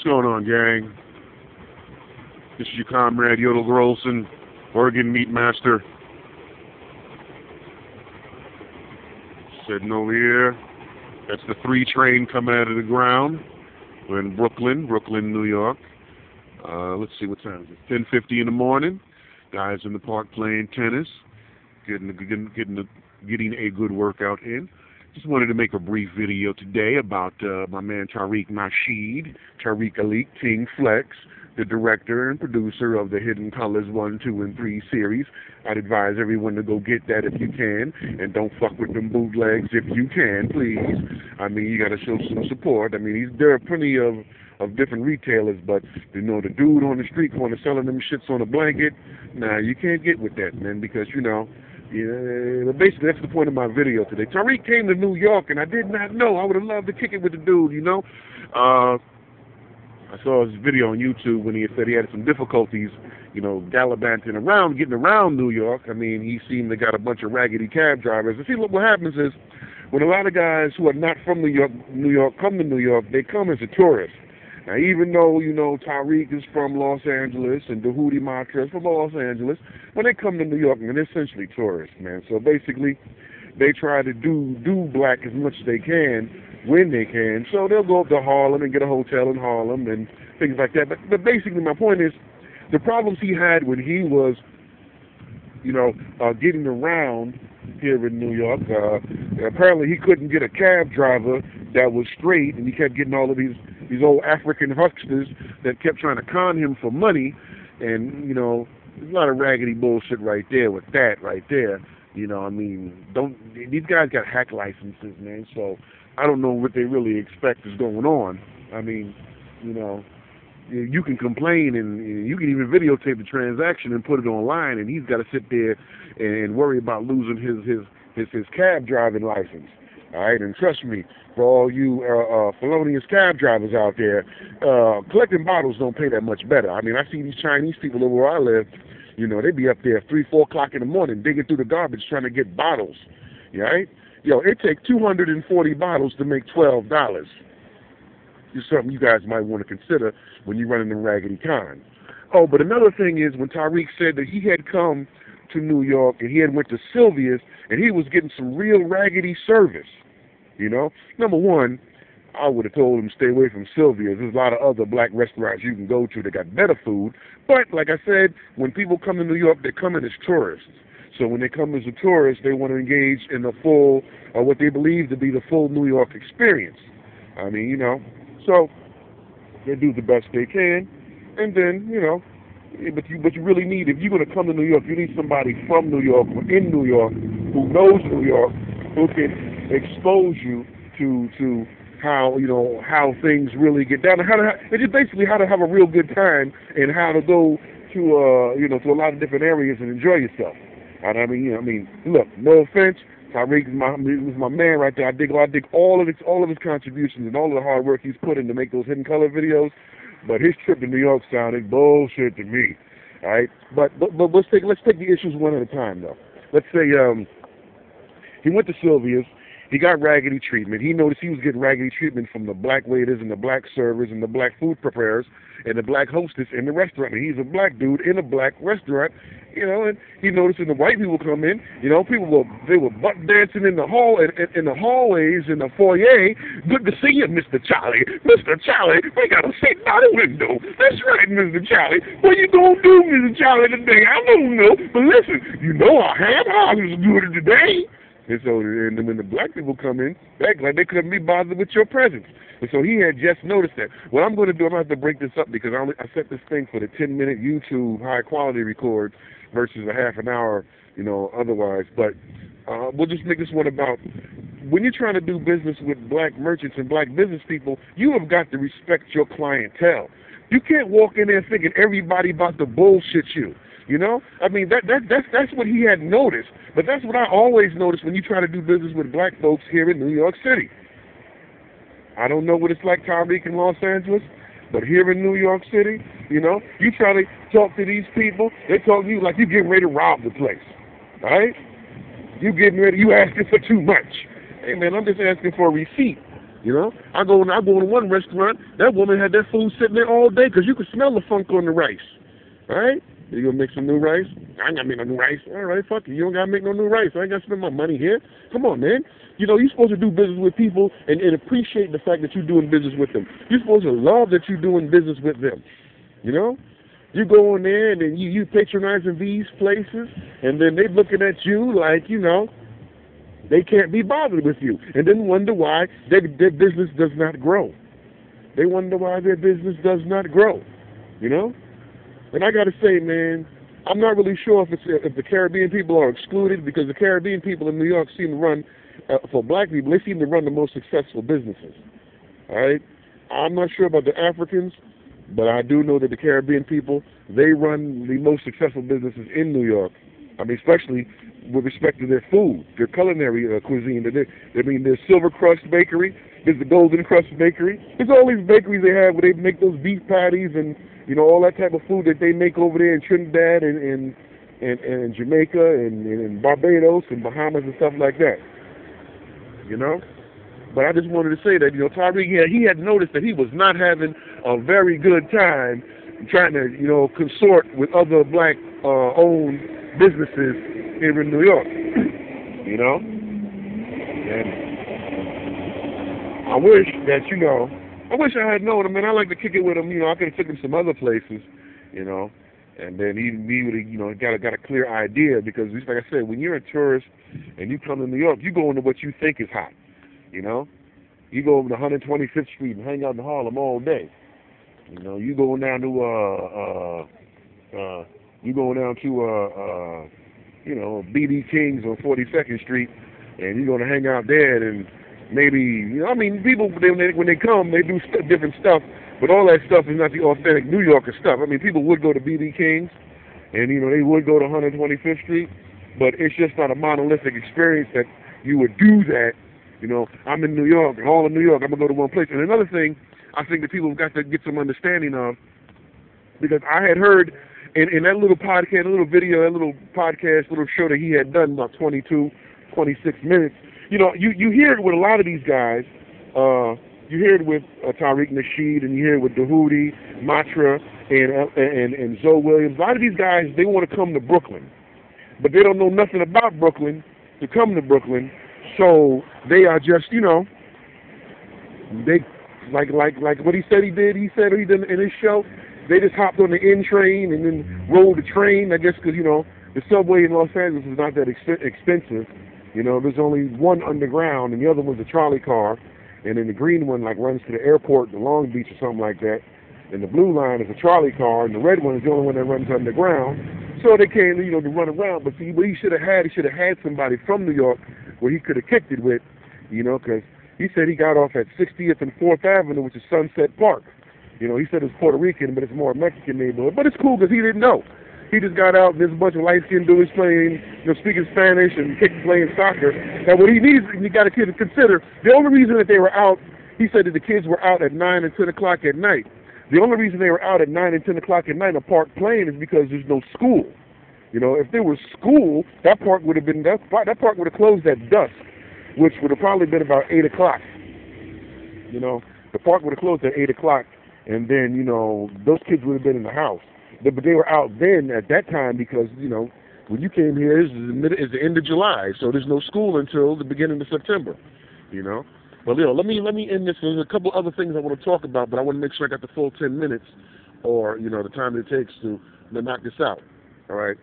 What's going on, gang? This is your comrade Yodel Grolson, Oregon Meat Master. Sitting over here. That's the 3 train coming out of the ground. We're in Brooklyn, New York. Let's see, what time is it? 10:50 in the morning. Guys in the park playing tennis, getting a good workout in. Just wanted to make a brief video today about my man Tariq Nasheed, Tariq Elite Ting Flex, the director and producer of the Hidden Colors 1, 2, and 3 series. I'd advise everyone to go get that if you can, and don't fuck with them bootlegs if you can, please. I mean, you got to show some support. I mean, there are plenty of different retailers, but, you know, the dude on the street corner selling them shits on a blanket, nah, you can't get with that, man, because, you know, yeah, basically that's the point of my video today. Tariq came to New York, and I did not know. I would have loved to kick it with the dude, you know. I saw his video on YouTube when he said he had some difficulties, you know, gallivanting around, getting around New York. I mean, he seemed to got a bunch of raggedy cab drivers. And see, look, what happens is when a lot of guys who are not from New York come to New York, they come as a tourist. Now, even though, you know, Tariq is from Los Angeles and Dahudi Matra is from Los Angeles, when they come to New York, man, they're essentially tourists, man. So basically, they try to do black as much as they can when they can. So they'll go up to Harlem and get a hotel in Harlem and things like that. But basically, my point is, the problems he had when he was, you know, getting around here in New York, apparently he couldn't get a cab driver that was straight, and he kept getting all of these old African hucksters that kept trying to con him for money. And, you know, there's a lot of raggedy bullshit right there with that right there. You know, I mean, these guys got hack licenses, man, so I don't know what they really expect is going on. I mean, you know, you can complain and you can even videotape the transaction and put it online, and he's got to sit there and worry about losing his cab driving license. All right, and trust me, for all you felonious cab drivers out there, collecting bottles don't pay that much better. I mean, I see these Chinese people over where I live, you know, they be up there 3, 4 o'clock in the morning digging through the garbage trying to get bottles, right? Yo, it takes 240 bottles to make $12. It's something you guys might want to consider when you're running the raggedy con. Oh, but another thing is when Tariq said that he had come to New York and he had went to Sylvia's and he was getting some real raggedy service. You know, number one, I would have told him stay away from Sylvia's. There's a lot of other black restaurants you can go to that got better food. But like I said, when people come to New York, they're coming as tourists. So when they come as a tourist, they want to engage in the full, or what they believe to be the full New York experience. I mean, you know, so they do the best they can, and then, you know, but you really need, if you're going to come to New York, you need somebody from New York or in New York who knows New York, who can expose you to how, you know, how things really get down, and it's just basically how to have a real good time and how to go to you know, to a lot of different areas and enjoy yourself. And I mean, you know, look, no offense, Tariq is my man right there. I dig all of his contributions and all of the hard work he's put in to make those Hidden Color videos. But his trip to New York sounded bullshit to me. All right, but let's take the issues one at a time though. Let's say he went to Sylvia's. He got raggedy treatment. He noticed he was getting raggedy treatment from the black waiters and the black servers and the black food preparers and the black hostess in the restaurant. And he's a black dude in a black restaurant, you know. And he noticed when the white people come in, you know, they were butt dancing in the hallways in the foyer. Good to see you, Mr. Charlie. Mr. Charlie, we got a seat by the window. That's right, Mr. Charlie. What you gonna do, Mr. Charlie, today? I don't know, but listen, you know our ham house is good today. And so, and when the black people come in, they act like they couldn't be bothered with your presence. And so he had just noticed that. What I'm going to do, I'm going to have to break this up because I set this thing for the 10-minute YouTube high-quality record versus a half an hour, you know, otherwise. But we'll just make this one about when you're trying to do business with black merchants and black business people, you have got to respect your clientele. You can't walk in there thinking everybody about to bullshit you. You know, I mean, that's what he had noticed. But that's what I always notice when you try to do business with black folks here in New York City. I don't know what it's like, Tariq, in Los Angeles, but here in New York City, you know, you try to talk to these people, they talk to you like you getting ready to rob the place. All right? You asking for too much. Hey, man, I'm just asking for a receipt. You know, I go to one restaurant. That woman had that food sitting there all day because you could smell the funk on the rice. All right, you gonna make some new rice? I ain't gotta make no new rice. All right, fuck it. You don't gotta make no new rice. I ain't gotta spend my money here. Come on, man. You know, you're supposed to do business with people and appreciate the fact that you're doing business with them. You're supposed to love that you're doing business with them. You know, you go in there and then you patronizing these places, and then they looking at you like, you know, they can't be bothered with you, and then wonder why their business does not grow. They wonder why their business does not grow, you know? And I got to say, man, I'm not really sure if the Caribbean people are excluded, because the Caribbean people in New York seem to run, for black people, they seem to run the most successful businesses, all right? I'm not sure about the Africans, but I do know that the Caribbean people, they run the most successful businesses in New York. I mean, especially with respect to their food, their culinary cuisine. There's Silver Crust Bakery, there's the Golden Crust Bakery. There's all these bakeries they have where they make those beef patties and, you know, all that type of food that they make over there in Trinidad and Jamaica and Barbados and Bahamas and stuff like that. You know? But I just wanted to say that, you know, Tariq, he had noticed that he was not having a very good time trying to, you know, consort with other black-owned businesses here in New York, you know? And I wish that, you know, I wish I had known him, and I like to kick it with him, you know, I could have taken him some other places, you know, and then he would have, you know, got a clear idea, because, like I said, when you're a tourist and you come to New York, you go into what you think is hot, you know? You go over to 125th Street and hang out in Harlem all day. You know, you go down to you know, BB King's on 42nd Street, and you're gonna hang out there, and maybe, you know, I mean, people when they come, they do different stuff, but all that stuff is not the authentic New Yorker stuff. I mean, people would go to BB King's, and you know, they would go to 125th Street, but it's just not a monolithic experience that you would do that. You know, I'm in New York, and all of New York, I'm gonna go to one place. And another thing, I think that people have got to get some understanding of, because I had heard in that little podcast, a little video, that little podcast, little show that he had done, about 26 minutes, you know, you hear it with a lot of these guys. You hear it with Tariq, Nasheed, and you hear it with Dahoudi, Matra, and Zoe Williams. A lot of these guys, they want to come to Brooklyn, but they don't know nothing about Brooklyn to come to Brooklyn, so they are just, you know, they like what he said he did. He said he did in his show. They just hopped on the N train and then rode the train, I guess, because, you know, the subway in Los Angeles is not that expensive. You know, there's only one underground, and the other one's a trolley car, and then the green one, like, runs to the airport, to Long Beach or something like that, and the blue line is a trolley car, and the red one is the only one that runs underground. So they came, you know, to run around, but see, what he should have had somebody from New York where he could have kicked it with, you know, because he said he got off at 60th and 4th Avenue, which is Sunset Park. You know, he said it's Puerto Rican, but it's more a Mexican neighborhood. But it's cool because he didn't know. He just got out, and there's a bunch of light-skinned dudes playing, you know, speaking Spanish and playing soccer. And what he needs, you got to consider, the only reason that they were out, he said that the kids were out at 9 and 10 o'clock at night. The only reason they were out at 9 and 10 o'clock at night in a park playing is because there's no school. You know, if there was school, that park would have closed at dusk, which would have probably been about 8 o'clock. You know, the park would have closed at 8 o'clock, and then, you know, those kids would have been in the house. But they were out then at that time because, you know, when you came here, it's the end of July, so there's no school until the beginning of September, you know. But, you know, let me end this. There's a couple other things I want to talk about, but I want to make sure I got the full 10 minutes or, you know, the time it takes to knock this out, all right?